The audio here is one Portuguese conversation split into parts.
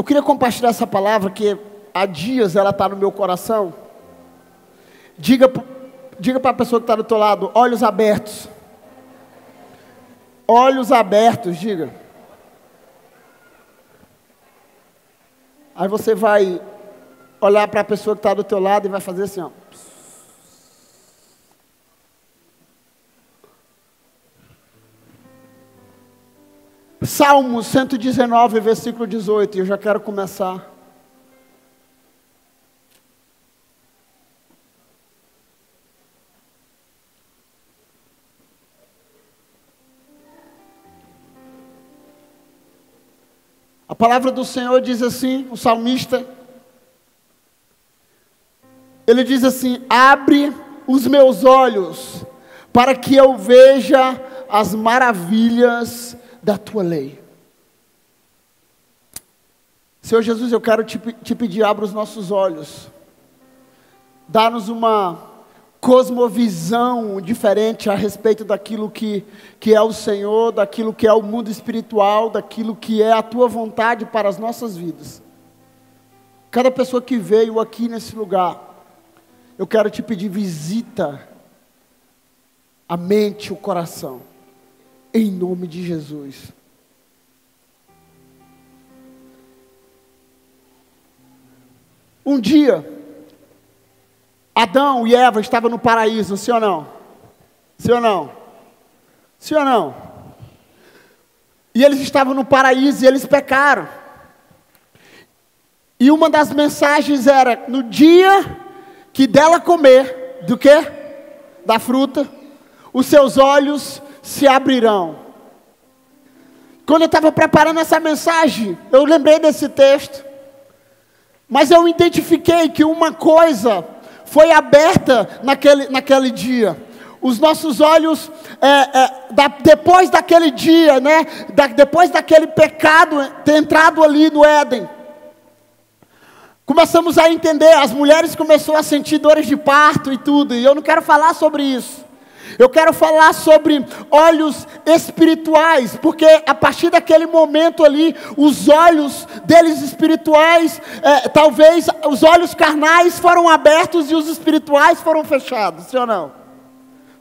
Eu queria compartilhar essa palavra que há dias ela está no meu coração. Diga para a pessoa que está do teu lado, olhos abertos. Olhos abertos, diga. Aí você vai olhar para a pessoa que está do teu lado e vai fazer assim, ó. Salmo 119, versículo 18, eu já quero começar. A palavra do Senhor diz assim, o salmista, ele diz assim: abre os meus olhos, para que eu veja as maravilhas da tua lei. Senhor Jesus, eu quero te pedir, abra os nossos olhos, dá-nos uma cosmovisão diferente a respeito daquilo que é o Senhor, daquilo que é o mundo espiritual, daquilo que é a tua vontade para as nossas vidas. Cada pessoa que veio aqui nesse lugar, eu quero te pedir, visita a mente, o coração, em nome de Jesus. Um dia, Adão e Eva estavam no paraíso, sim ou não? Sim ou não? Sim ou não? E eles estavam no paraíso e eles pecaram. E uma das mensagens era, no dia que dela comer, do quê? Da fruta, os seus olhos se abrirão. Quando eu estava preparando essa mensagem, eu lembrei desse texto. Mas eu identifiquei que uma coisa foi aberta naquele dia. Os nossos olhos, depois daquele dia, né? Depois daquele pecado ter entrado ali no Éden, começamos a entender, as mulheres começaram a sentir dores de parto e tudo. E eu não quero falar sobre isso. Eu quero falar sobre olhos espirituais, porque a partir daquele momento ali, os olhos deles espirituais, talvez os olhos carnais foram abertos e os espirituais foram fechados, sim ou não?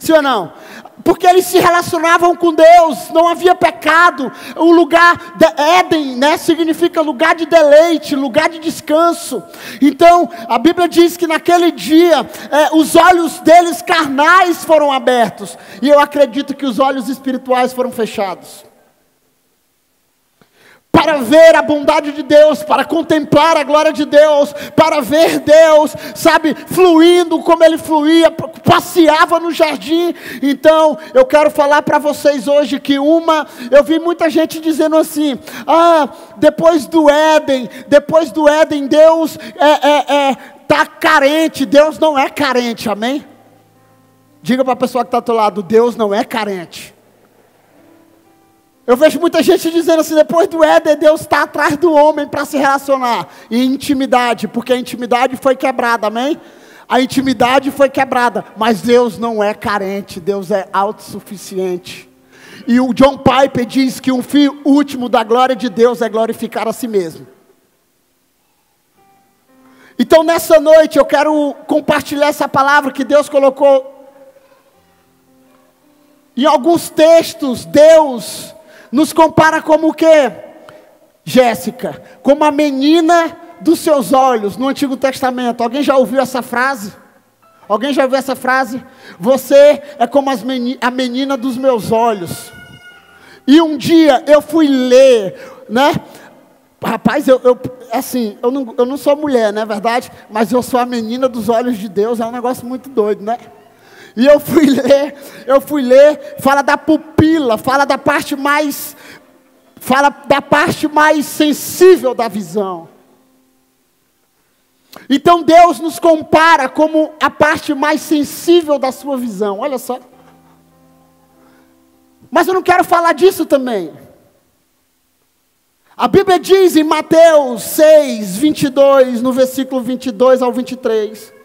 Sim ou não? Porque eles se relacionavam com Deus, não havia pecado. O lugar de Éden, né, significa lugar de deleite, lugar de descanso. Então, a Bíblia diz que naquele dia, os olhos deles carnais foram abertos. E eu acredito que os olhos espirituais foram fechados. Para ver a bondade de Deus, para contemplar a glória de Deus, para ver Deus, sabe, fluindo como Ele fluía, passeava no jardim. Então, eu quero falar para vocês hoje que eu vi muita gente dizendo assim, depois do Éden, Deus está carente. Deus não é carente, amém? Diga para a pessoa que está ao teu lado, Deus não é carente. Eu vejo muita gente dizendo assim, depois do Éden, Deus está atrás do homem para se relacionar. E intimidade, porque a intimidade foi quebrada, amém? A intimidade foi quebrada, mas Deus não é carente, Deus é autossuficiente. E o John Piper diz que um fim último da glória de Deus é glorificar a si mesmo. Então nessa noite eu quero compartilhar essa palavra que Deus colocou. Em alguns textos, Deus nos compara como o quê? Jéssica, como a menina dos seus olhos, no Antigo Testamento. Alguém já ouviu essa frase? Alguém já ouviu essa frase? Você é como a menina dos meus olhos. E um dia eu fui ler, né? Rapaz, eu não sou mulher, não é verdade? Mas eu sou a menina dos olhos de Deus, é um negócio muito doido, né? E eu fui ler, fala da pupila, fala da parte mais sensível da visão. Então Deus nos compara como a parte mais sensível da sua visão, olha só. Mas eu não quero falar disso também. A Bíblia diz em Mateus 6, 22, no versículo 22 ao 23...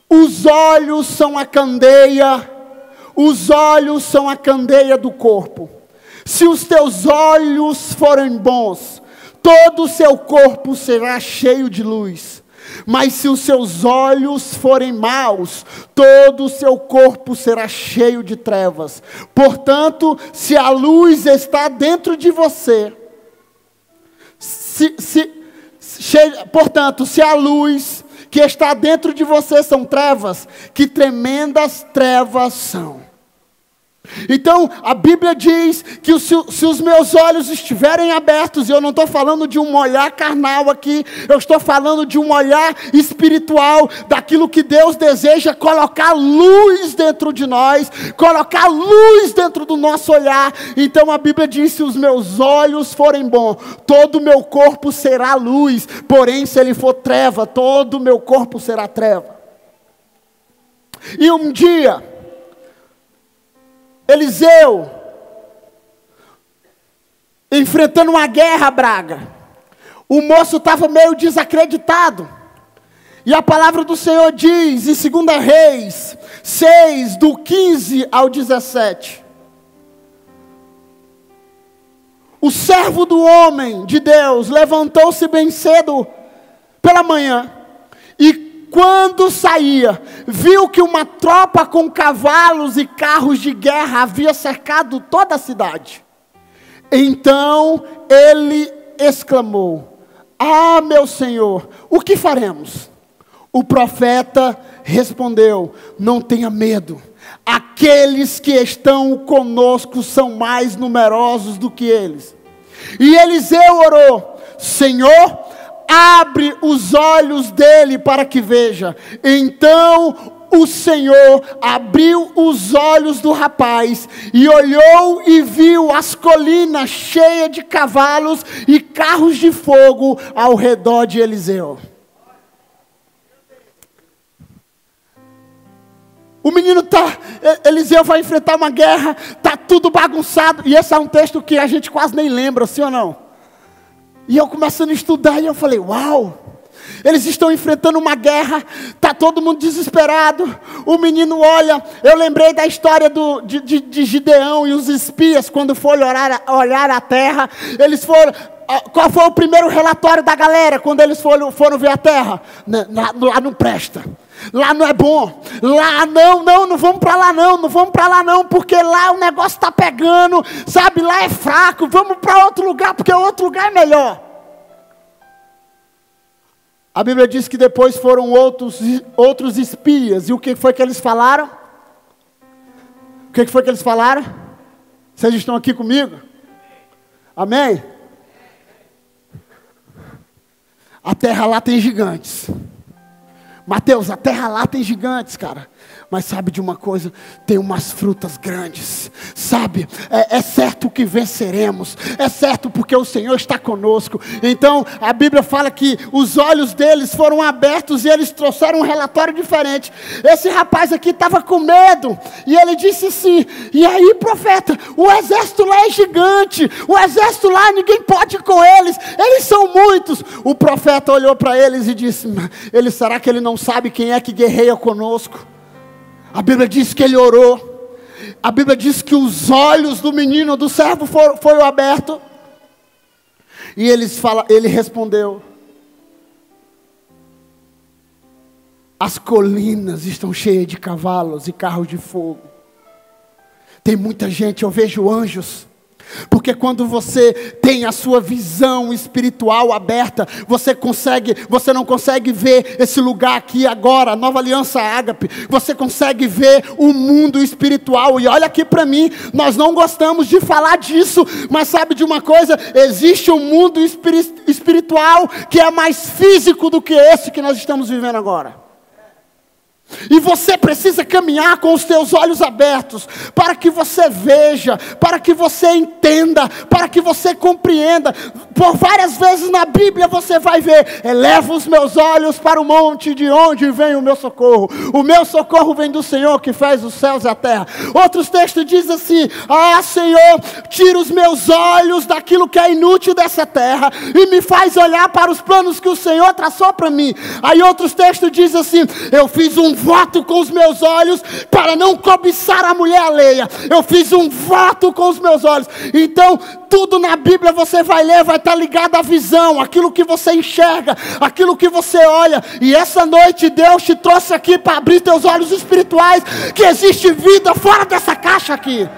Os olhos são a candeia do corpo. Se os teus olhos forem bons, todo o seu corpo será cheio de luz. Mas se os seus olhos forem maus, todo o seu corpo será cheio de trevas. Portanto, se a luz está dentro de você, portanto, se a luz que está dentro de você são trevas, que tremendas trevas são. Então, a Bíblia diz que se os meus olhos estiverem abertos, e eu não estou falando de um olhar carnal aqui, eu estou falando de um olhar espiritual, daquilo que Deus deseja colocar luz dentro de nós, colocar luz dentro do nosso olhar. Então a Bíblia diz, se os meus olhos forem bons, todo o meu corpo será luz, porém se ele for treva, todo o meu corpo será treva. E um dia, Eliseu, enfrentando uma guerra, Braga, o moço estava meio desacreditado, e a palavra do Senhor diz, em 2 Reis 6, do 15 ao 17, o servo do homem de Deus levantou-se bem cedo pela manhã, e quando saía, viu que uma tropa com cavalos e carros de guerra havia cercado toda a cidade. Então ele exclamou: ah, meu Senhor, o que faremos? O profeta respondeu: não tenha medo, aqueles que estão conosco são mais numerosos do que eles. E Eliseu orou: Senhor, abre os olhos dele para que veja. Então o Senhor abriu os olhos do rapaz, e olhou e viu as colinas cheias de cavalos e carros de fogo ao redor de Eliseu. O menino Eliseu vai enfrentar uma guerra, está tudo bagunçado, e esse é um texto que a gente quase nem lembra, sim ou não? E eu começando a estudar, e eu falei, uau, eles estão enfrentando uma guerra, está todo mundo desesperado. O menino olha, eu lembrei da história de Gideão e os espias, quando foram olhar a terra. Eles foram, qual foi o primeiro relatório da galera, quando eles foram ver a terra? Lá não presta. Lá não é bom, lá não vamos para lá não vamos para lá não, porque lá o negócio está pegando, sabe, lá é fraco, vamos para outro lugar, porque outro lugar é melhor. A Bíblia diz que depois foram outros espias, e o que foi que eles falaram? O que foi que eles falaram? Vocês estão aqui comigo? Amém? A terra lá tem gigantes. Mateus, a terra lá tem gigantes, cara. Mas sabe de uma coisa? Tem umas frutas grandes. Sabe? É certo que venceremos. É certo porque o Senhor está conosco. Então, a Bíblia fala que os olhos deles foram abertos e eles trouxeram um relatório diferente. Esse rapaz aqui estava com medo. E ele disse assim, e aí, profeta, o exército lá é gigante. O exército lá, ninguém pode ir com eles. Eles são muitos. O profeta olhou para eles e disse, será que ele não sabe quem é que guerreia conosco? A Bíblia diz que ele orou. A Bíblia diz que os olhos do menino, do servo foram abertos. E ele respondeu: as colinas estão cheias de cavalos e carros de fogo. Tem muita gente, eu vejo anjos. Porque quando você tem a sua visão espiritual aberta, você não consegue ver esse lugar aqui agora, Nova Aliança Ágape. Você consegue ver o mundo espiritual. E olha aqui para mim, nós não gostamos de falar disso, mas sabe de uma coisa? Existe um mundo espiritual que é mais físico do que esse que nós estamos vivendo agora. E você precisa caminhar com os teus olhos abertos, para que você veja, para que você entenda, para que você compreenda. Por várias vezes na Bíblia você vai ver: eleva os meus olhos para o monte, de onde vem o meu socorro. O meu socorro vem do Senhor que fez os céus e a terra. Outros textos dizem assim: ah, Senhor, tira os meus olhos daquilo que é inútil dessa terra e me faz olhar para os planos que o Senhor traçou para mim. Aí outros textos dizem assim: eu fiz um voto com os meus olhos para não cobiçar a mulher alheia. Eu fiz um voto com os meus olhos. Então, tudo na Bíblia você vai ler, vai estar ligado à visão, aquilo que você enxerga, aquilo que você olha. E essa noite Deus te trouxe aqui para abrir teus olhos espirituais, que existe vida fora dessa caixa aqui.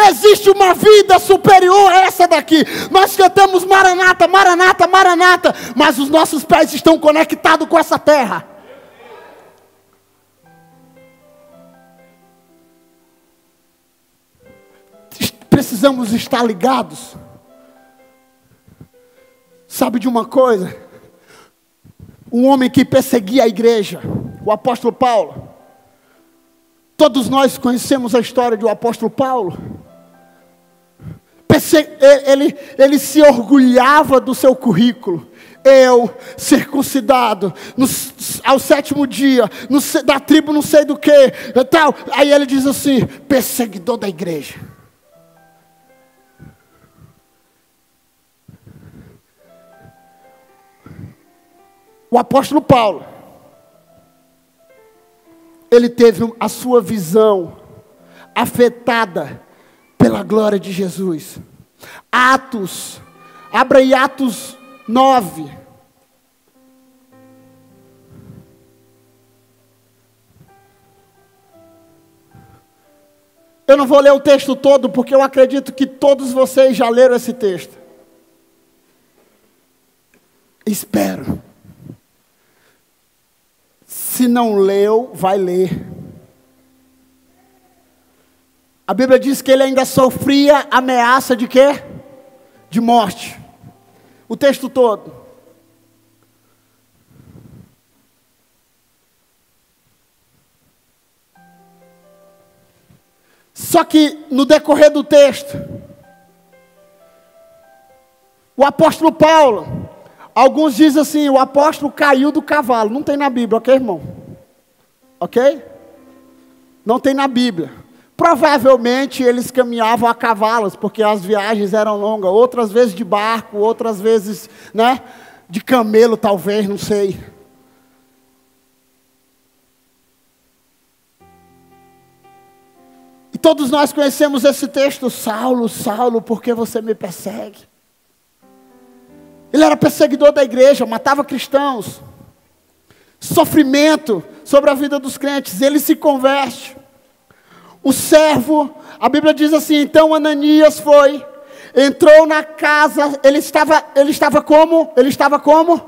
Existe uma vida superior a essa daqui. Nós cantamos Maranata, Maranata, Maranata, mas os nossos pés estão conectados com essa terra. Precisamos estar ligados. Sabe de uma coisa? Um homem que perseguia a igreja, o apóstolo Paulo. Todos nós conhecemos a história do apóstolo Paulo. Ele se orgulhava do seu currículo. Eu, circuncidado, ao 7º dia, da tribo não sei do que, tal. Aí ele diz assim, perseguidor da igreja. O apóstolo Paulo, ele teve a sua visão afetada pela glória de Jesus. Atos, abra aí Atos 9. Eu não vou ler o texto todo, porque eu acredito que todos vocês já leram esse texto. Espero. Se não leu, vai ler. A Bíblia diz que ele ainda sofria ameaça de quê? De morte. O texto todo. Só que no decorrer do texto, o apóstolo Paulo, alguns dizem assim, o apóstolo caiu do cavalo. Não tem na Bíblia, ok, irmão? Ok? Não tem na Bíblia. Provavelmente eles caminhavam a cavalos, porque as viagens eram longas. Outras vezes de barco, outras vezes, né, de camelo talvez, não sei. E todos nós conhecemos esse texto. Saulo, Saulo, por que você me persegue? Ele era perseguidor da igreja, matava cristãos. Sofrimento sobre a vida dos crentes. Ele se converte. O servo, a Bíblia diz assim, então Ananias foi, entrou na casa, ele estava como? Ele estava como?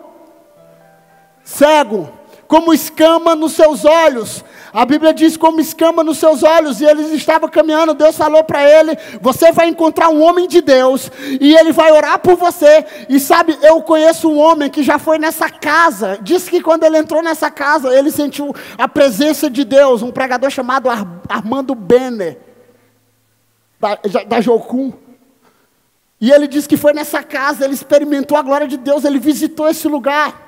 Cego, como escama nos seus olhos. A Bíblia diz como escama nos seus olhos, e eles estavam caminhando. Deus falou para ele, você vai encontrar um homem de Deus, e ele vai orar por você. E sabe, eu conheço um homem que já foi nessa casa, disse que quando ele entrou nessa casa, ele sentiu a presença de Deus, um pregador chamado Armando Benner, da Jocum. E ele disse que foi nessa casa, ele experimentou a glória de Deus, ele visitou esse lugar.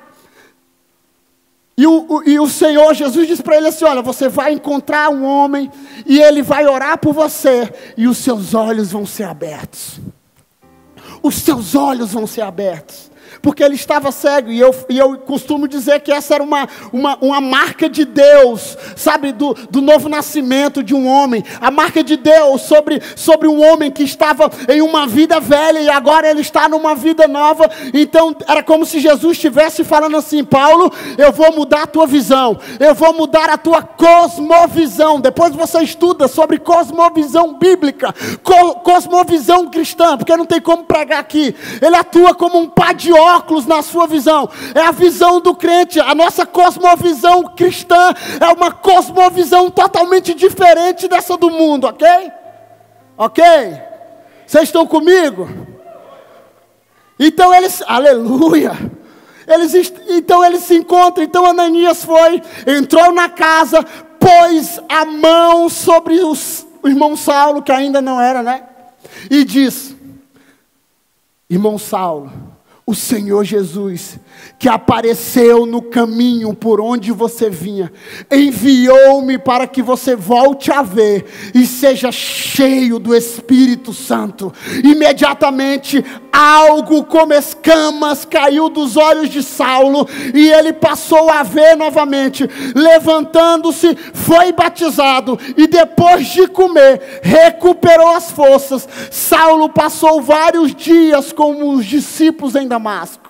E o Senhor Jesus disse para ele assim, olha, você vai encontrar um homem, e ele vai orar por você, e os seus olhos vão ser abertos. Os seus olhos vão ser abertos. Porque ele estava cego, e eu costumo dizer que essa era uma marca de Deus, sabe, do novo nascimento de um homem. A marca de Deus sobre um homem que estava em uma vida velha, e agora ele está numa vida nova. Então era como se Jesus estivesse falando assim, Paulo, eu vou mudar a tua visão, eu vou mudar a tua cosmovisão. Depois você estuda sobre cosmovisão bíblica, cosmovisão cristã, porque não tem como pregar aqui. Ele atua como um pá de óculos na sua visão. É a visão do crente. A nossa cosmovisão cristã é uma cosmovisão totalmente diferente dessa do mundo, ok? Ok? Vocês estão comigo? Então eles, aleluia, então eles se encontram. Então Ananias foi, entrou na casa, pôs a mão sobre o irmão Saulo, que ainda não era, né? E diz, irmão Saulo, o Senhor Jesus, que apareceu no caminho por onde você vinha, enviou-me para que você volte a ver e seja cheio do Espírito Santo. Imediatamente algo como escamas caiu dos olhos de Saulo, e ele passou a ver novamente. Levantando-se, foi batizado, e depois de comer, recuperou as forças. Saulo passou vários dias com os discípulos em Damasco.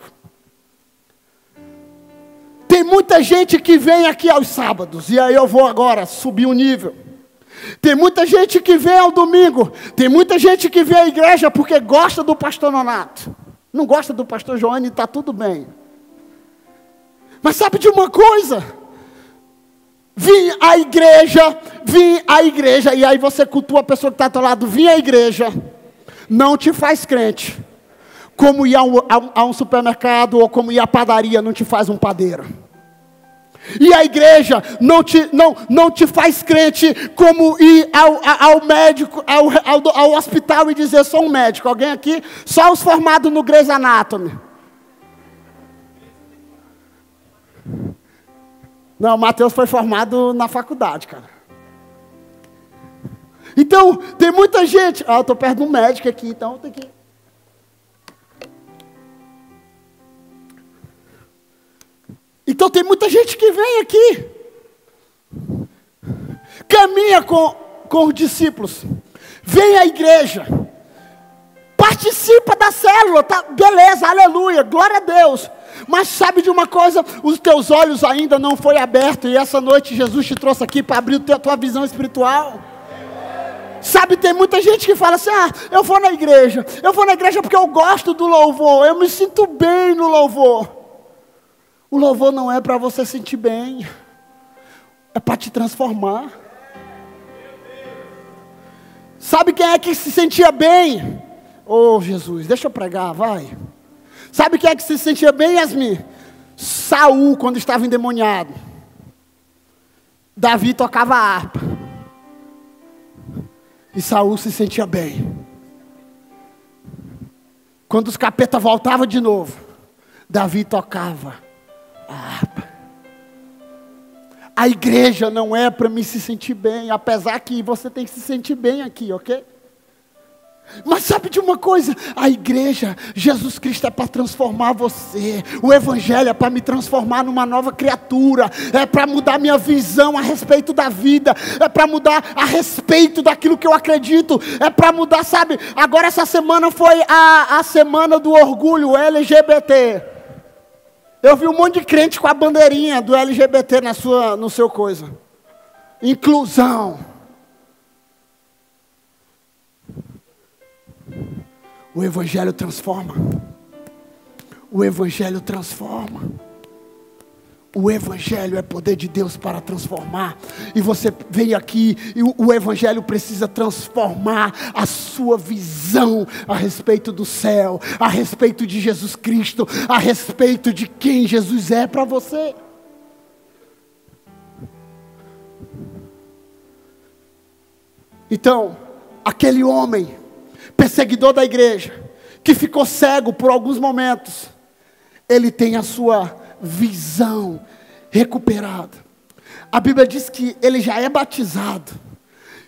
Tem muita gente que vem aqui aos sábados, e aí eu vou agora subir o nível. Tem muita gente que vem ao domingo, tem muita gente que vem à igreja porque gosta do pastor Nonato. Não gosta do pastor Joane, está tudo bem. Mas sabe de uma coisa? Vim à igreja, e aí você cultua a pessoa que está ao teu lado. Vim à igreja, não te faz crente. Como ir a um supermercado ou como ir à padaria não te faz um padeiro. E a igreja não te faz crente como ir ao médico, ao hospital e dizer, sou um médico. Alguém aqui? Só os formados no Grey's Anatomy. Não, Mateus foi formado na faculdade, cara. Então, tem muita gente. Eu estou perto de um médico aqui, então tem que... Então tem muita gente que vem aqui, caminha com os discípulos, vem à igreja, participa da célula, tá? Beleza, aleluia, glória a Deus. Mas sabe de uma coisa? Os teus olhos ainda não foram abertos, e essa noite Jesus te trouxe aqui para abrir a tua visão espiritual. Sabe, tem muita gente que fala assim, eu vou na igreja porque eu gosto do louvor, eu me sinto bem no louvor. O louvor não é para você sentir bem, é para te transformar. Sabe quem é que se sentia bem? Oh Jesus, deixa eu pregar, vai. Sabe quem é que se sentia bem, Yasmin? Saul, quando estava endemoniado. Davi tocava a harpa. E Saul se sentia bem. Quando os capetas voltavam de novo, Davi tocava a harpa. A igreja não é para me se sentir bem, apesar que você tem que se sentir bem aqui, ok? Mas sabe de uma coisa? A igreja, Jesus Cristo é para transformar você. O evangelho é para me transformar numa nova criatura. É para mudar minha visão a respeito da vida. É para mudar a respeito daquilo que eu acredito. É para mudar, sabe? Agora essa semana foi a semana do orgulho LGBT. Eu vi um monte de crente com a bandeirinha do LGBT no seu coisa. Inclusão. O evangelho transforma. O evangelho transforma. O evangelho é poder de Deus para transformar. E você veio aqui e o evangelho precisa transformar a sua visão a respeito do céu, a respeito de Jesus Cristo, a respeito de quem Jesus é para você. Então, aquele homem perseguidor da igreja, que ficou cego por alguns momentos, ele tem a sua visão recuperada. A Bíblia diz que ele já é batizado.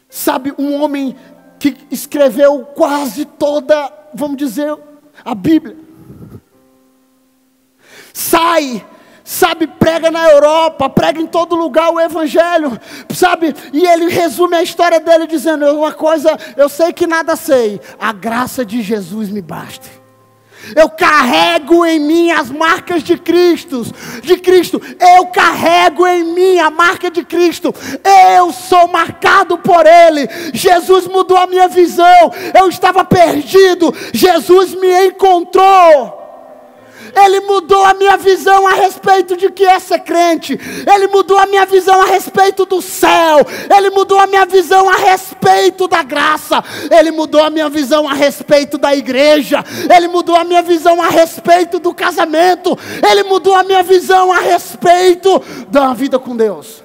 Sabe, um homem que escreveu quase toda, vamos dizer, a Bíblia. Sai, sabe, prega na Europa, prega em todo lugar o evangelho, sabe, e ele resume a história dele dizendo, uma coisa, eu sei que nada sei, a graça de Jesus me basta. Eu carrego em mim as marcas de Cristo, eu carrego em mim a marca de Cristo, eu sou marcado por Ele. Jesus mudou a minha visão, eu estava perdido, Jesus me encontrou. Ele mudou a minha visão a respeito de que é ser crente. Ele mudou a minha visão a respeito do céu. Ele mudou a minha visão a respeito da graça. Ele mudou a minha visão a respeito da igreja. Ele mudou a minha visão a respeito do casamento. Ele mudou a minha visão a respeito da vida com Deus.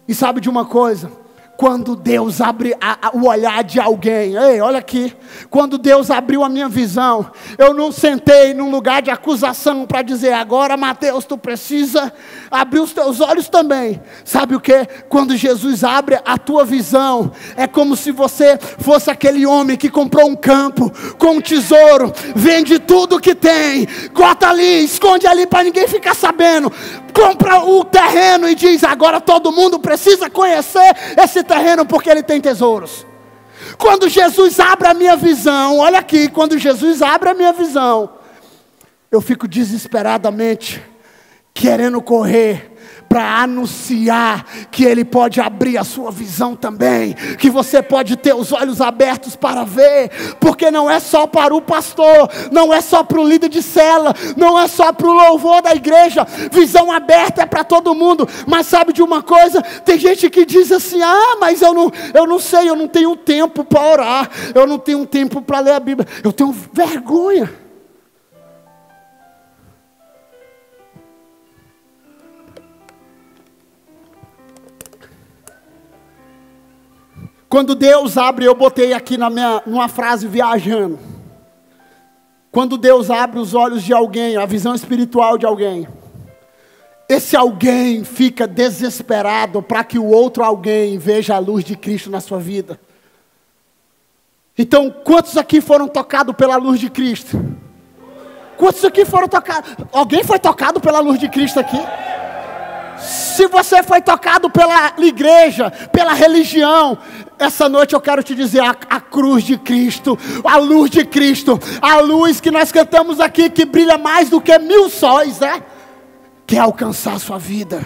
E sabe de uma coisa? quando Deus abre o olhar de alguém. Ei, olha aqui. Quando Deus abriu a minha visão, eu não sentei num lugar de acusação para dizer, agora Mateus, tu precisa abrir os teus olhos também. Sabe o que? Quando Jesus abre a tua visão, é como se você fosse aquele homem que comprou um campo com um tesouro, vende tudo que tem, corta ali, esconde ali para ninguém ficar sabendo, compra o terreno e diz, agora todo mundo precisa conhecer esse terreno porque ele tem tesouros. Quando Jesus abre a minha visão, olha aqui, quando Jesus abre a minha visão, eu fico desesperadamente querendo correr para anunciar que Ele pode abrir a sua visão também, que você pode ter os olhos abertos para ver, porque não é só para o pastor, não é só para o líder de cela, não é só para o louvor da igreja, visão aberta é para todo mundo. Mas sabe de uma coisa, tem gente que diz assim, mas eu não sei, eu não tenho tempo para orar, eu não tenho tempo para ler a Bíblia, eu tenho vergonha. Quando Deus abre, eu botei aqui numa frase viajando. Quando Deus abre os olhos de alguém, a visão espiritual de alguém, esse alguém fica desesperado para que o outro alguém veja a luz de Cristo na sua vida. Então, quantos aqui foram tocados pela luz de Cristo? Quantos aqui foram tocados? Alguém foi tocado pela luz de Cristo aqui? Se você foi tocado pela igreja, pela religião, essa noite eu quero te dizer, a cruz de Cristo, a luz de Cristo, a luz que nós cantamos aqui, que brilha mais do que 1000 sóis, quer alcançar a sua vida,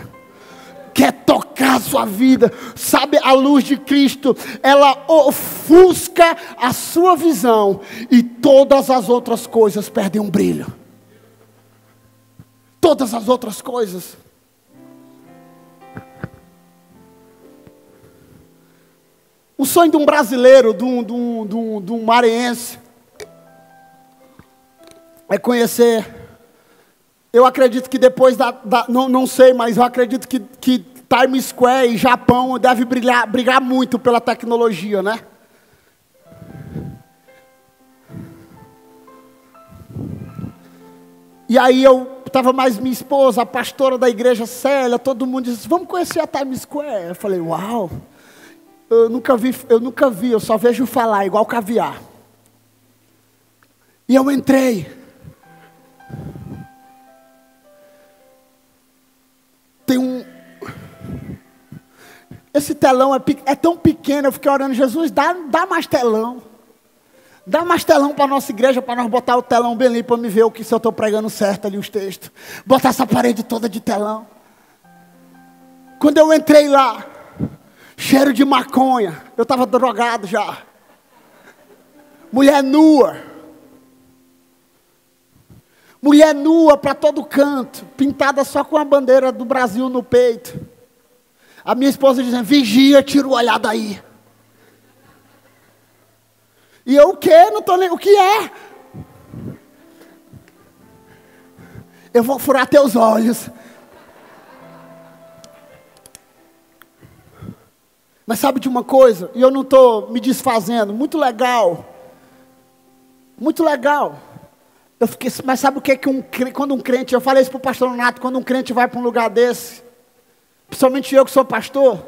quer tocar a sua vida. Sabe, a luz de Cristo, ela ofusca a sua visão, e todas as outras coisas perdem um brilho. Todas as outras coisas. O sonho de um brasileiro, de um maranhense, é conhecer. Eu acredito que depois não sei, mas eu acredito que Times Square e Japão deve brigar muito pela tecnologia, né? E aí eu estava mais minha esposa, a pastora da igreja Célia, todo mundo disse, vamos conhecer a Times Square. Eu falei, uau. Eu nunca vi, eu só vejo falar, igual caviar. E eu entrei. Esse telão é tão pequeno, eu fiquei orando, Jesus, dá mais telão. Dá mais telão para a nossa igreja, para nós botar o telão bem ali, para me ver se eu estou pregando certo ali os textos. Botar essa parede toda de telão. Quando eu entrei lá, cheiro de maconha, eu estava drogado já. Mulher nua. Mulher nua para todo canto, pintada só com a bandeira do Brasil no peito. A minha esposa dizendo, vigia, tira o olhar daí. E eu o quê? Não estou nem... O que é? Eu vou furar teus olhos. Mas sabe de uma coisa? E eu não estou me desfazendo. Muito legal. Muito legal. Eu fiquei, mas sabe o que é quando um crente... Eu falei isso para o pastor Renato. Quando um crente vai para um lugar desse, principalmente eu que sou pastor,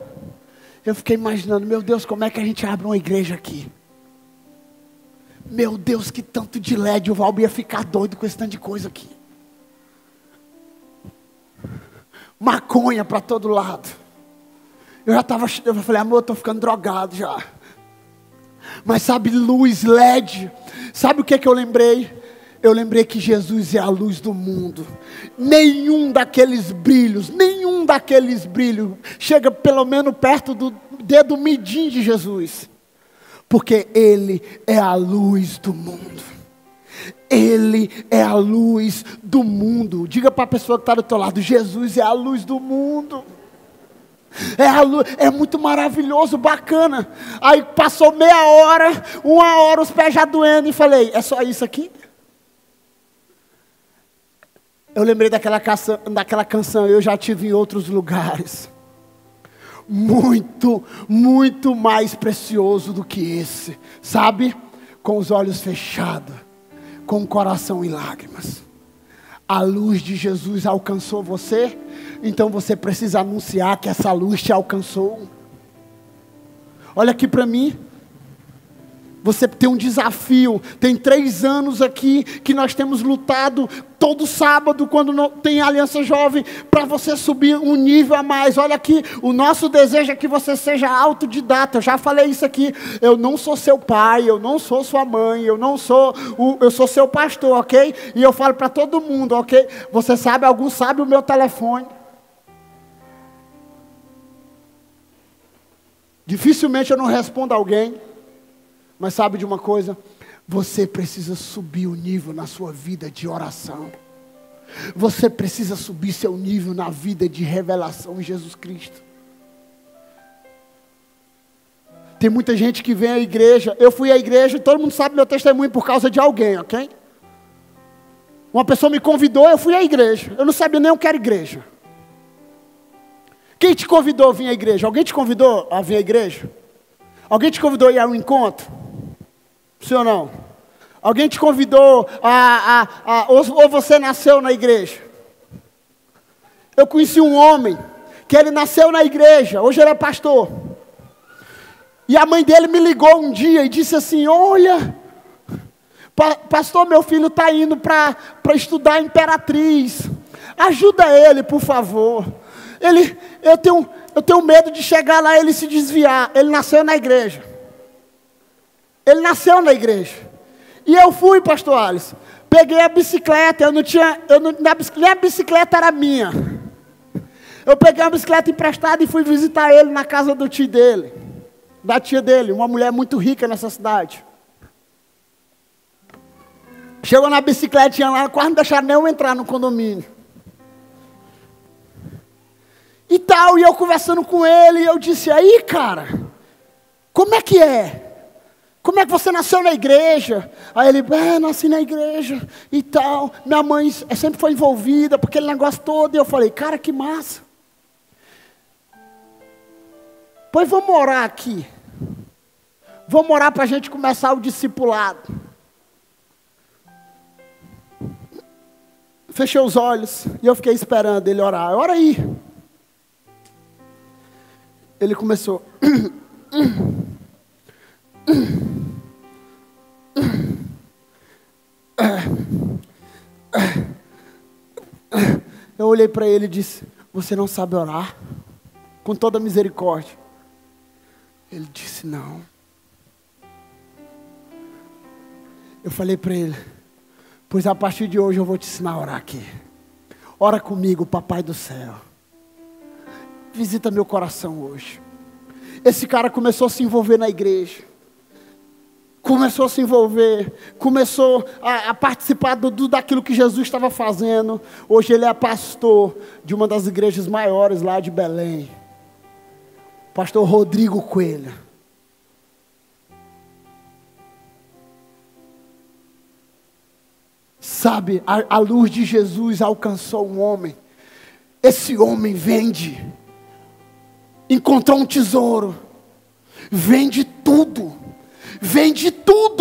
eu fiquei imaginando, meu Deus, como é que a gente abre uma igreja aqui? Meu Deus, que tanto de LED, o Valber ia ficar doido com esse tanto de coisa aqui. Maconha para todo lado. Eu falei, amor, eu estou ficando drogado já. Mas sabe, luz, LED. Sabe o que eu lembrei? Eu lembrei que Jesus é a luz do mundo. Nenhum daqueles brilhos chega pelo menos perto do dedo midinho de Jesus. Porque Ele é a luz do mundo. Ele é a luz do mundo. Diga para a pessoa que está do teu lado, Jesus é a luz do mundo. É muito maravilhoso, bacana. Aí passou meia hora, 1 hora, os pés já doendo. E falei, é só isso aqui? Eu lembrei daquela canção, eu já tive em outros lugares. muito, muito mais precioso do que esse, sabe? Com os olhos fechados, com o coração em lágrimas. A luz de Jesus alcançou você, então você precisa anunciar que essa luz te alcançou. Olha aqui para mim. Você tem um desafio. Tem 3 anos aqui que nós temos lutado todo sábado, quando não tem Aliança Jovem, para você subir um nível a mais. Olha aqui, o nosso desejo é que você seja autodidata. Eu já falei isso aqui. Eu não sou seu pai, eu não sou sua mãe, eu sou seu pastor, ok? E eu falo para todo mundo, ok? Você sabe, alguns sabem o meu telefone. Dificilmente eu não respondo a alguém. Mas sabe de uma coisa? Você precisa subir o nível na sua vida de oração. Você precisa subir seu nível na vida de revelação em Jesus Cristo. Tem muita gente que vem à igreja. Eu fui à igreja, todo mundo sabe meu testemunho por causa de alguém, ok? Uma pessoa me convidou, eu fui à igreja. Eu não sabia nem o que era igreja. Quem te convidou a vir à igreja? Alguém te convidou a vir à igreja? Alguém te convidou a ir ao encontro? Sim ou não? Alguém te convidou ou você nasceu na igreja? Eu conheci um homem que ele nasceu na igreja, hoje ele é pastor. E a mãe dele me ligou um dia e disse assim: olha, pastor, meu filho está indo para estudar Imperatriz. Ajuda ele, por favor. Eu tenho medo de chegar lá e ele se desviar. Ele nasceu na igreja. Ele nasceu na igreja. E eu fui, pastor Alisson. Peguei a bicicleta, nem a bicicleta era minha. Eu peguei a bicicleta emprestada e fui visitar ele na casa do tio dele. Da tia dele, uma mulher muito rica nessa cidade. Chegou na bicicletinha lá, quase não deixaram nem eu entrar no condomínio. E tal, e eu conversando com ele, eu disse: aí, cara, como é que é? Como é que você nasceu na igreja? Aí ele: nasci na igreja e tal. Minha mãe sempre foi envolvida, porque aquele negócio todo. E eu falei: cara, que massa. Pois vamos orar aqui. Vamos orar para a gente começar o discipulado. Fechei os olhos e eu fiquei esperando ele orar. Ora aí. Ele começou. Eu olhei para ele e disse: você não sabe orar? Com toda misericórdia. Ele disse: não. Eu falei para ele: pois a partir de hoje eu vou te ensinar a orar aqui. Ora comigo, Papai do céu. Visita meu coração hoje. Esse cara começou a se envolver na igreja. Começou a se envolver. Começou a participar daquilo que Jesus estava fazendo. Hoje ele é pastor de uma das igrejas maiores lá de Belém. Pastor Rodrigo Coelho. Sabe, a luz de Jesus alcançou um homem. Esse homem encontrou um tesouro, vende tudo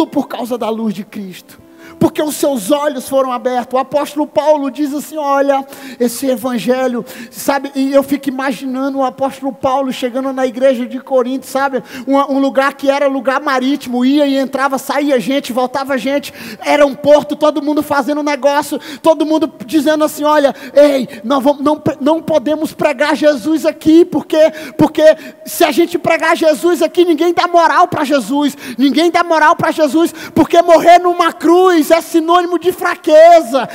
por causa da luz de Cristo, porque os seus olhos foram abertos. O apóstolo Paulo diz assim: olha, esse evangelho, sabe, e eu fico imaginando o apóstolo Paulo chegando na igreja de Corinto, sabe, um lugar que era lugar marítimo, ia e entrava, saía gente, voltava gente, era um porto, todo mundo fazendo negócio, todo mundo dizendo assim: olha, ei, não podemos pregar Jesus aqui, porque se a gente pregar Jesus aqui, ninguém dá moral para Jesus, porque morrer numa cruz é sinônimo de fraqueza,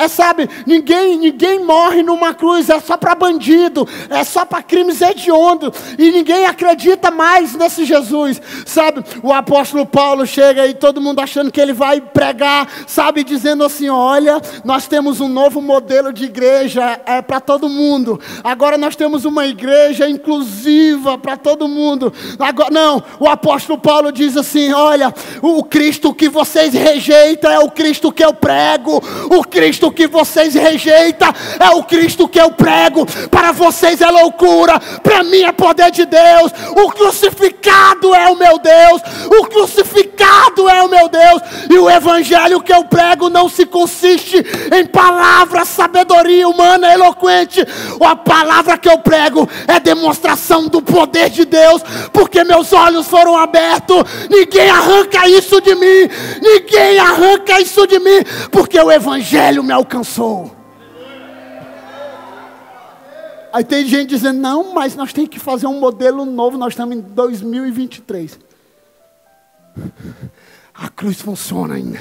sabe, ninguém morre numa cruz, é só para bandido, é só para crimes hediondos, e ninguém acredita mais nesse Jesus, sabe. O apóstolo Paulo chega e todo mundo achando que ele vai pregar, sabe, dizendo assim: olha, nós temos um novo modelo de igreja, para todo mundo, agora nós temos uma igreja inclusiva para todo mundo. Agora, não, o apóstolo Paulo diz assim: olha, o Cristo que vocês rejeitam é o Cristo que eu prego. O Cristo que vocês rejeitam é o Cristo que eu prego. Para vocês é loucura, para mim é poder de Deus. O crucificado é o meu Deus. O crucificado é o meu Deus. E o evangelho que eu prego não se consiste em palavras, sabedoria humana, eloquente. A palavra que eu prego é demonstração do poder de Deus, porque meus olhos foram abertos. Ninguém arranca isso de mim. Ninguém arranca isso de mim, porque o evangelho me alcançou. Aí tem gente dizendo, não, mas nós temos que fazer um modelo novo, nós estamos em 2023. A cruz funciona ainda.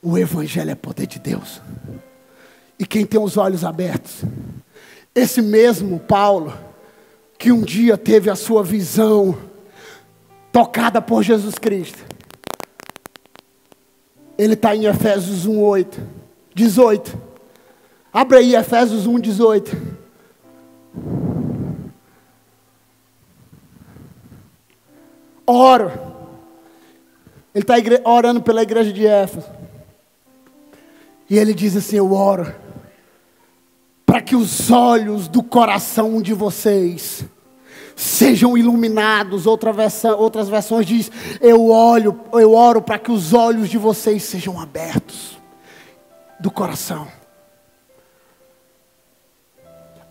O evangelho é poder de Deus. E quem tem os olhos abertos, esse mesmo Paulo, que um dia teve a sua visão tocada por Jesus Cristo, ele está em Efésios 18. Abre aí Efésios 18. Oro. Ele está orando pela igreja de Éfeso. E ele diz assim, eu oro para que os olhos do coração de vocês sejam iluminados. Outras versões diz, eu oro para que os olhos de vocês sejam abertos do coração,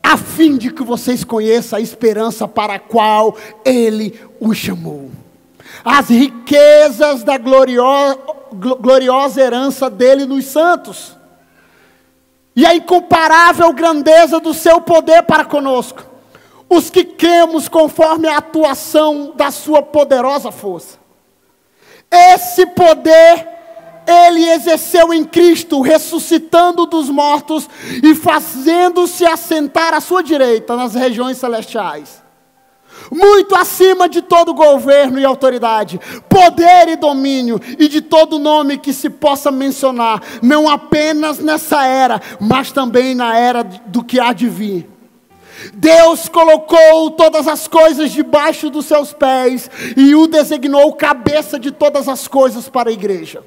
a fim de que vocês conheçam a esperança para a qual Ele os chamou, as riquezas da gloriosa herança dele nos santos, e a incomparável grandeza do seu poder para conosco, os que cremos conforme a atuação da sua poderosa força. Esse poder Ele exerceu em Cristo, ressuscitando dos mortos e fazendo-se assentar à sua direita nas regiões celestiais, muito acima de todo governo e autoridade, poder e domínio, e de todo nome que se possa mencionar, não apenas nessa era, mas também na era do que há de vir. Deus colocou todas as coisas debaixo dos seus pés, e o designou cabeça de todas as coisas para a igreja,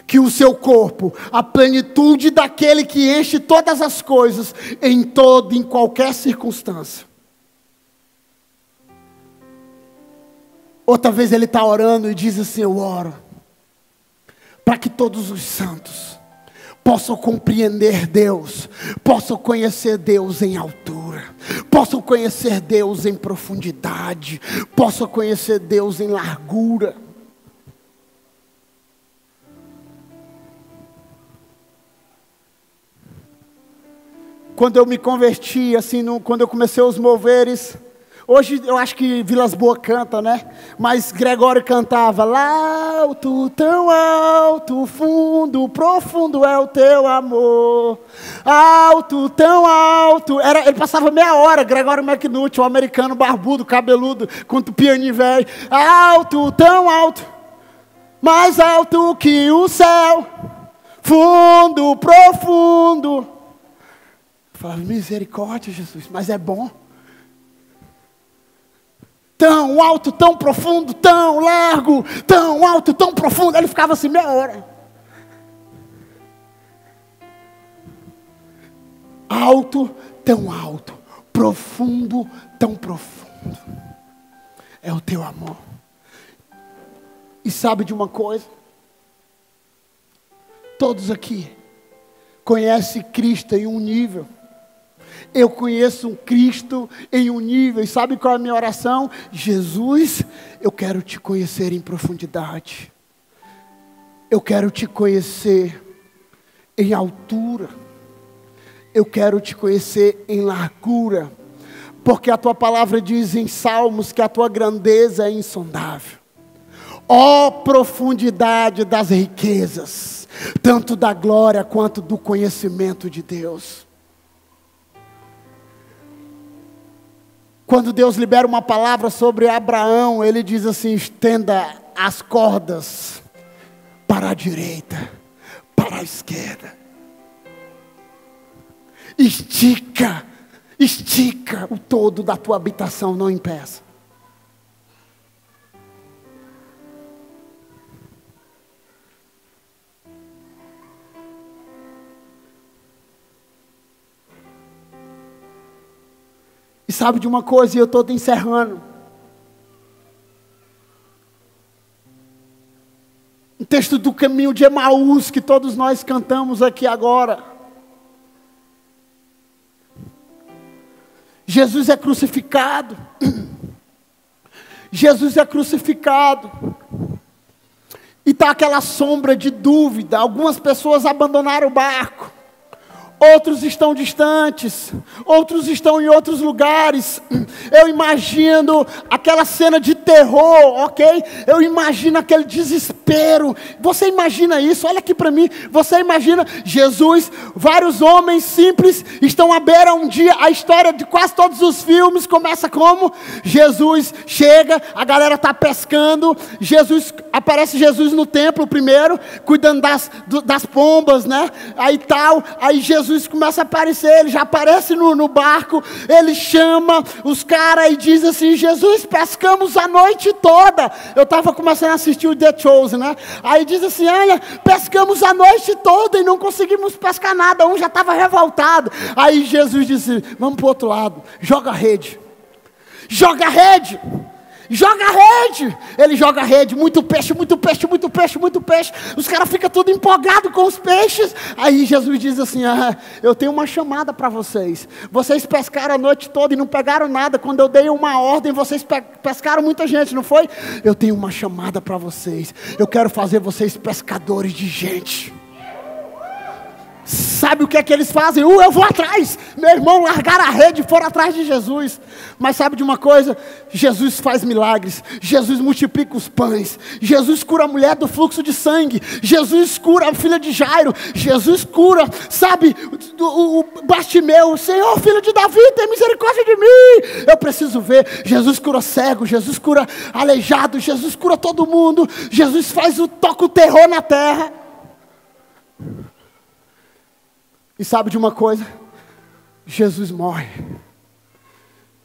que o seu corpo, a plenitude daquele que enche todas as coisas, em qualquer circunstância. Outra vez ele está orando e diz assim, eu oro para que todos os santos possam compreender Deus, possam conhecer Deus em altura, possam conhecer Deus em profundidade, possam conhecer Deus em largura. Quando eu me converti, assim, quando eu comecei os moveres, hoje eu acho que Vilas Boas canta, né? Mas Gregório cantava, lá alto, tão alto, fundo, profundo é o teu amor. Alto, tão alto. Ele passava meia hora, Gregório McNulty, um americano barbudo, cabeludo, com pianinho velho. Alto, tão alto, mais alto que o céu. Fundo, profundo. Eu falava, misericórdia, Jesus, mas é bom. Tão alto, tão profundo, tão largo, tão alto, tão profundo. Ele ficava assim meia hora. Alto, tão alto, profundo, tão profundo. É o teu amor. E sabe de uma coisa? Todos aqui conhecem Cristo em um nível. Eu conheço um Cristo em um nível. E sabe qual é a minha oração? Jesus, eu quero te conhecer em profundidade. Eu quero te conhecer em altura. Eu quero te conhecer em largura. Porque a tua palavra diz em Salmos que a tua grandeza é insondável. Ó profundidade das riquezas, tanto da glória quanto do conhecimento de Deus. Quando Deus libera uma palavra sobre Abraão, Ele diz assim, estenda as cordas para a direita, para a esquerda. Estica o todo da tua habitação, não impeça. sabe de uma coisa, e eu estou encerrando. Um texto do caminho de Emaús, que todos nós cantamos aqui agora. Jesus é crucificado. Jesus é crucificado. E está aquela sombra de dúvida. Algumas pessoas abandonaram o barco. Outros estão distantes, outros estão em outros lugares. Eu imagino aquela cena de terror, ok? Eu imagino aquele desespero. Você imagina isso? Olha aqui para mim. Você imagina Jesus, vários homens simples estão à beira um dia. A história de quase todos os filmes começa como? Jesus chega, a galera está pescando. Aparece Jesus no templo primeiro, cuidando das pombas, né? Aí Jesus começa a aparecer, ele já aparece no barco, ele chama os caras e diz assim: Jesus, pescamos a noite toda. Eu estava começando a assistir o The Chosen, né? Aí diz assim: olha, pescamos a noite toda e não conseguimos pescar nada. Um já estava revoltado. Aí Jesus disse: vamos para o outro lado, joga a rede. Joga a rede. Joga a rede. Ele joga a rede, muito peixe, muito peixe, muito peixe, muito peixe. Os caras ficam tudo empolgados com os peixes. Aí Jesus diz assim: eu tenho uma chamada para vocês. Vocês pescaram a noite toda e não pegaram nada. Quando eu dei uma ordem, vocês pescaram muita gente, não foi? Eu tenho uma chamada para vocês. Eu quero fazer vocês pescadores de gente. Sabe o que é que eles fazem? Eu vou atrás. Meu irmão, largaram a rede e foram atrás de Jesus. Mas sabe de uma coisa? Jesus faz milagres. Jesus multiplica os pães. Jesus cura a mulher do fluxo de sangue. Jesus cura a filha de Jairo. Jesus cura, sabe, o Bartimeu. Senhor, filho de Davi, tem misericórdia de mim. Eu preciso ver. Jesus cura cego. Jesus cura aleijado. Jesus cura todo mundo. Jesus toca o terror na terra. E sabe de uma coisa? Jesus morre.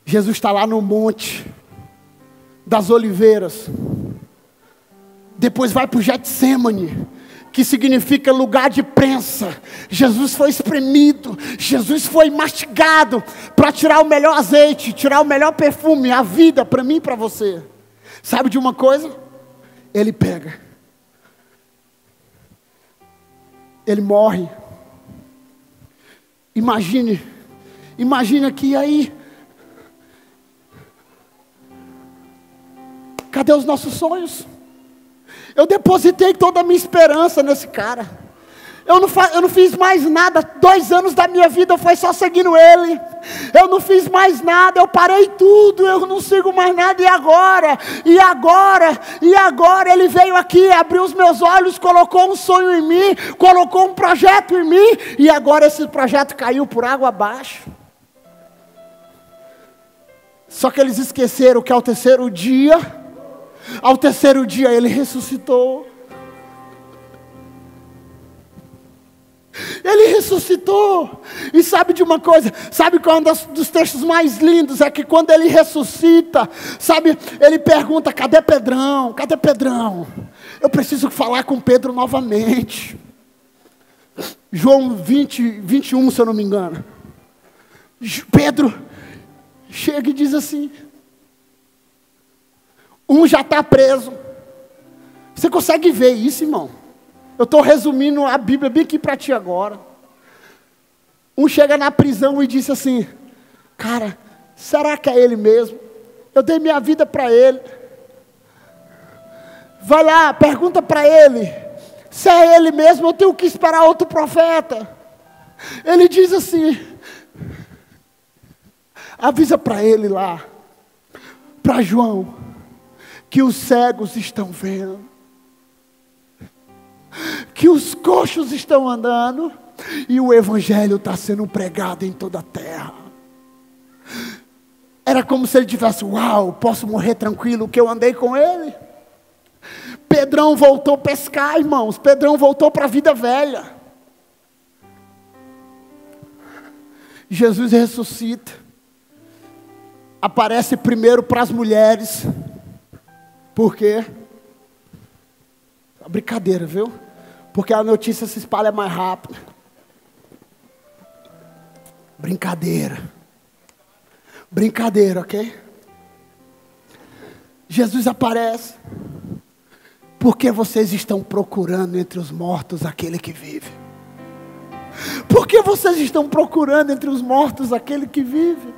Jesus está lá no monte das oliveiras. Depois vai para o Getsêmani, que significa lugar de prensa. Jesus foi espremido. Jesus foi mastigado para tirar o melhor azeite, tirar o melhor perfume, a vida para mim e para você. Sabe de uma coisa? Ele pega. Ele morre. Imagine que aí, cadê os nossos sonhos? Eu depositei toda a minha esperança nesse cara. Eu não fiz mais nada. 2 anos da minha vida foi só seguindo ele. Eu não fiz mais nada. Eu parei tudo. Eu não sigo mais nada. E agora? Ele veio aqui, abriu os meus olhos, colocou um sonho em mim, colocou um projeto em mim. E agora esse projeto caiu por água abaixo. Só que eles esqueceram que ao terceiro dia ele ressuscitou. Ele ressuscitou. E sabe de uma coisa? Sabe qual é um dos textos mais lindos? É que quando ele ressuscita, sabe, ele pergunta: cadê Pedrão? Cadê Pedrão? Eu preciso falar com Pedro novamente. João 20, 21, se eu não me engano. Pedro chega e diz assim: um já está preso. Você consegue ver isso, irmão? Eu estou resumindo a Bíblia bem aqui para ti agora. Um chega na prisão e disse assim: cara, será que é ele mesmo? Eu dei minha vida para ele. Vai lá, pergunta para ele se é ele mesmo. Eu tenho que esperar outro profeta. Ele diz assim: avisa para ele lá, para João, que os cegos estão vendo, que os coxos estão andando e o evangelho está sendo pregado em toda a terra. Era como se ele tivesse: uau, posso morrer tranquilo que eu andei com ele. Pedrão voltou a pescar, irmãos. Pedrão voltou para a vida velha. Jesus ressuscita. Aparece primeiro para as mulheres. Por quê? Brincadeira, viu? Porque a notícia se espalha mais rápido. Brincadeira. Brincadeira, ok? Jesus aparece. Porque vocês estão procurando entre os mortos aquele que vive? Por que vocês estão procurando entre os mortos aquele que vive?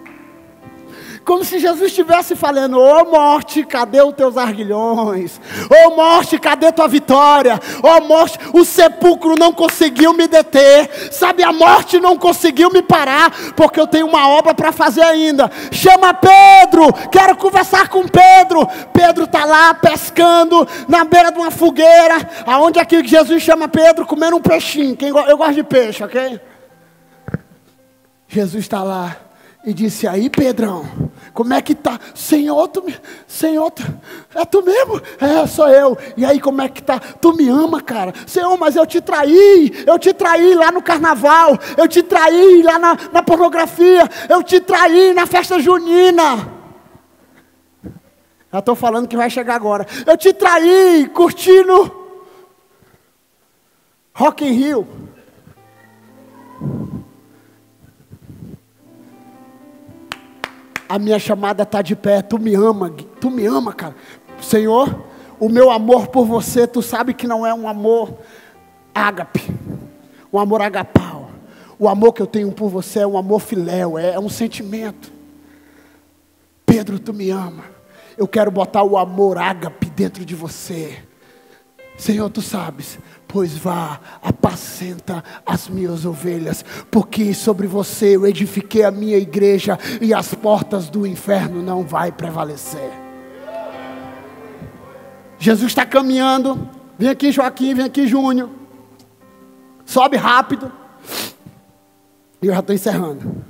Como se Jesus estivesse falando: ô morte, cadê os teus arguilhões? Ô morte, cadê tua vitória? Ô morte, o sepulcro não conseguiu me deter. Sabe, a morte não conseguiu me parar, porque eu tenho uma obra para fazer ainda. Chama Pedro, quero conversar com Pedro. Pedro está lá pescando, na beira de uma fogueira. Aonde é que Jesus chama Pedro? Comendo um peixinho. Eu gosto de peixe, ok? Jesus está lá. E disse: aí, Pedrão, como é que tá? Senhor, é tu mesmo? É, sou eu. E aí, como é que tá? Tu me ama, cara? Senhor, mas eu te traí lá no carnaval, eu te traí lá na pornografia, eu te traí na festa junina. Já estou falando que vai chegar agora. Eu te traí curtindo Rock in Rio. A minha chamada está de pé. Tu me ama, cara. Senhor, o meu amor por você, tu sabe que não é um amor ágape, um amor agapau. O amor que eu tenho por você é um amor filéu, é um sentimento. Pedro, tu me ama. Eu quero botar o amor ágape dentro de você. Senhor, tu sabes. Pois vá, apacenta as minhas ovelhas, porque sobre você eu edifiquei a minha igreja, e as portas do inferno não vai prevalecer. Jesus está caminhando. Vem aqui, Joaquim, vem aqui, Júnior. Sobe rápido. E eu já estou encerrando.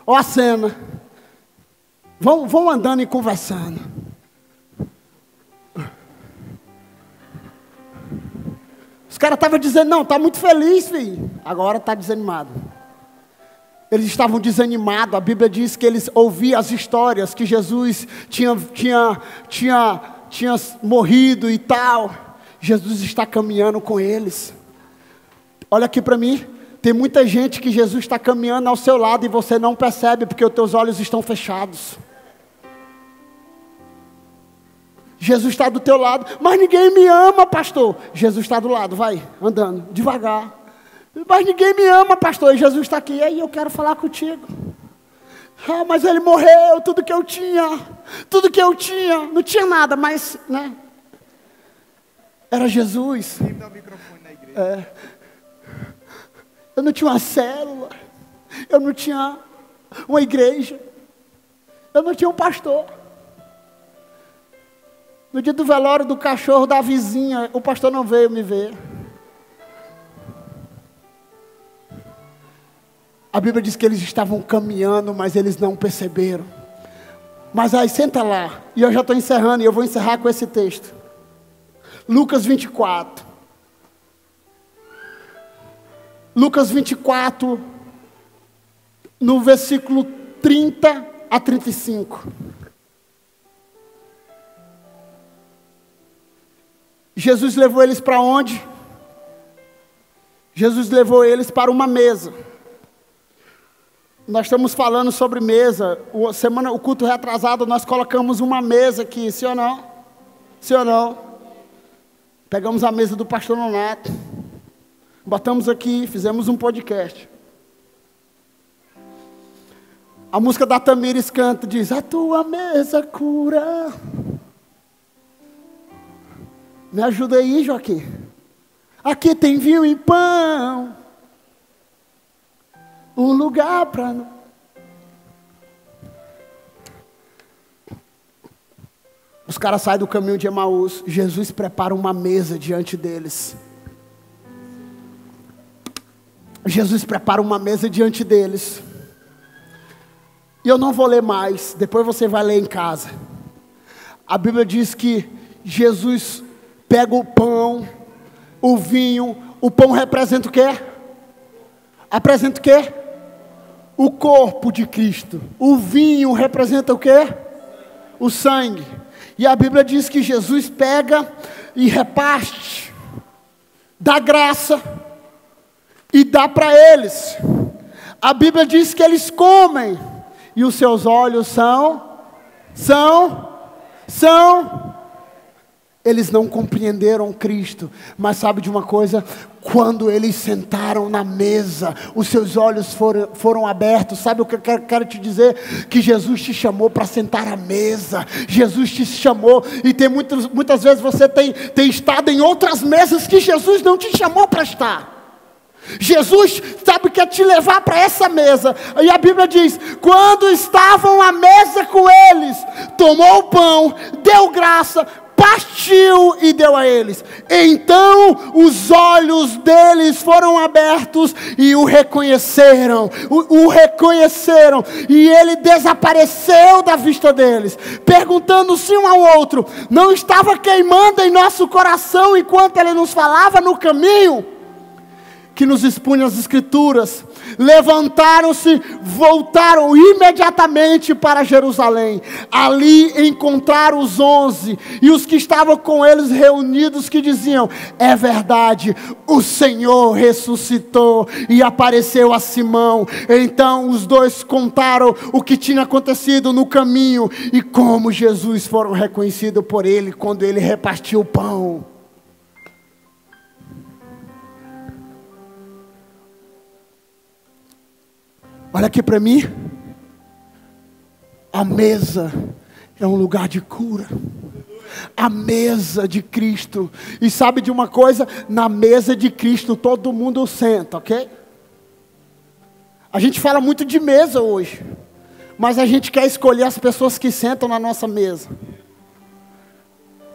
Olha a cena. Vão andando e conversando. Os caras estavam dizendo: não, está muito feliz, filho. Agora está desanimado. Eles estavam desanimados. A Bíblia diz que eles ouviam as histórias que Jesus tinha morrido e tal. Jesus está caminhando com eles. Olha aqui para mim. Tem muita gente que Jesus está caminhando ao seu lado e você não percebe, porque os teus olhos estão fechados. Jesus está do teu lado. Mas ninguém me ama, pastor. Jesus está do lado, vai, andando, devagar. Mas ninguém me ama, pastor. E Jesus está aqui. E aí, eu quero falar contigo. Ah, mas ele morreu, tudo que eu tinha. Não tinha nada, mas, né? Era Jesus. Eu não tinha uma célula. Eu não tinha uma igreja. Eu não tinha um pastor. No dia do velório do cachorro da vizinha, o pastor não veio me ver. A Bíblia diz que eles estavam caminhando, mas eles não perceberam. Mas aí, senta lá. E eu já estou encerrando, e eu vou encerrar com esse texto. Lucas 24. Lucas 24, no versículo 30 a 35. Jesus levou eles para onde? Jesus levou eles para uma mesa. Nós estamos falando sobre mesa. O culto retrasado, nós colocamos uma mesa aqui, sim ou não? Sim ou não? Pegamos a mesa do pastor Nonato, botamos aqui, fizemos um podcast. A música da Tamires canta, diz: a tua mesa cura. Me ajuda aí, Joaquim. Aqui tem vinho e pão. Um lugar para... Os caras saem do caminho de Emaús. Jesus prepara uma mesa diante deles. Jesus prepara uma mesa diante deles. E eu não vou ler mais. Depois você vai ler em casa. A Bíblia diz que Jesus pega o pão, o vinho. O pão representa o quê? Apresenta o quê? O corpo de Cristo. O vinho representa o quê? O sangue. E a Bíblia diz que Jesus pega e reparte, dá graça e dá para eles. A Bíblia diz que eles comem, e os seus olhos eles não compreenderam Cristo. Mas sabe de uma coisa? Quando eles sentaram na mesa, os seus olhos foram abertos. Sabe o que eu quero te dizer? Que Jesus te chamou para sentar à mesa. Jesus te chamou, e muitas vezes você tem estado em outras mesas que Jesus não te chamou para estar. Jesus, sabe, quer te levar para essa mesa. E a Bíblia diz, quando estavam à mesa com eles, tomou o pão, deu graça, partiu e deu a eles. Então os olhos deles foram abertos e o reconheceram. O reconheceram, e ele desapareceu da vista deles, perguntando-se um ao outro: não estava queimando em nosso coração enquanto ele nos falava no caminho? Que nos expunha as Escrituras. Levantaram-se, voltaram imediatamente para Jerusalém. Ali encontraram os 11 e os que estavam com eles reunidos, que diziam: é verdade, o Senhor ressuscitou e apareceu a Simão. Então os dois contaram o que tinha acontecido no caminho e como Jesus foram reconhecidos por ele quando ele repartiu o pão. Olha aqui para mim. A mesa é um lugar de cura. A mesa de Cristo. E sabe de uma coisa? Na mesa de Cristo todo mundo senta, ok? A gente fala muito de mesa hoje, mas a gente quer escolher as pessoas que sentam na nossa mesa.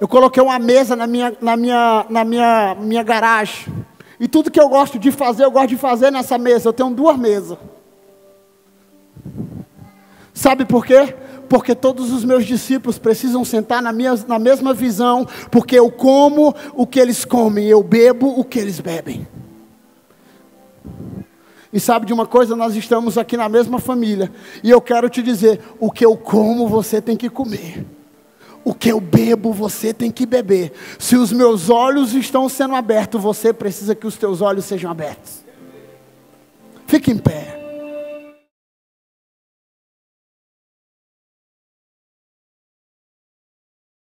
Eu coloquei uma mesa na minha garagem. E tudo que eu gosto de fazer nessa mesa. Eu tenho 2 mesas. Sabe por quê? Porque todos os meus discípulos precisam sentar na mesma visão, porque eu como o que eles comem, eu bebo o que eles bebem. E sabe de uma coisa? Nós estamos aqui na mesma família, e eu quero te dizer: o que eu como você tem que comer, o que eu bebo você tem que beber. Se os meus olhos estão sendo abertos, você precisa que os teus olhos sejam abertos. Fique em pé.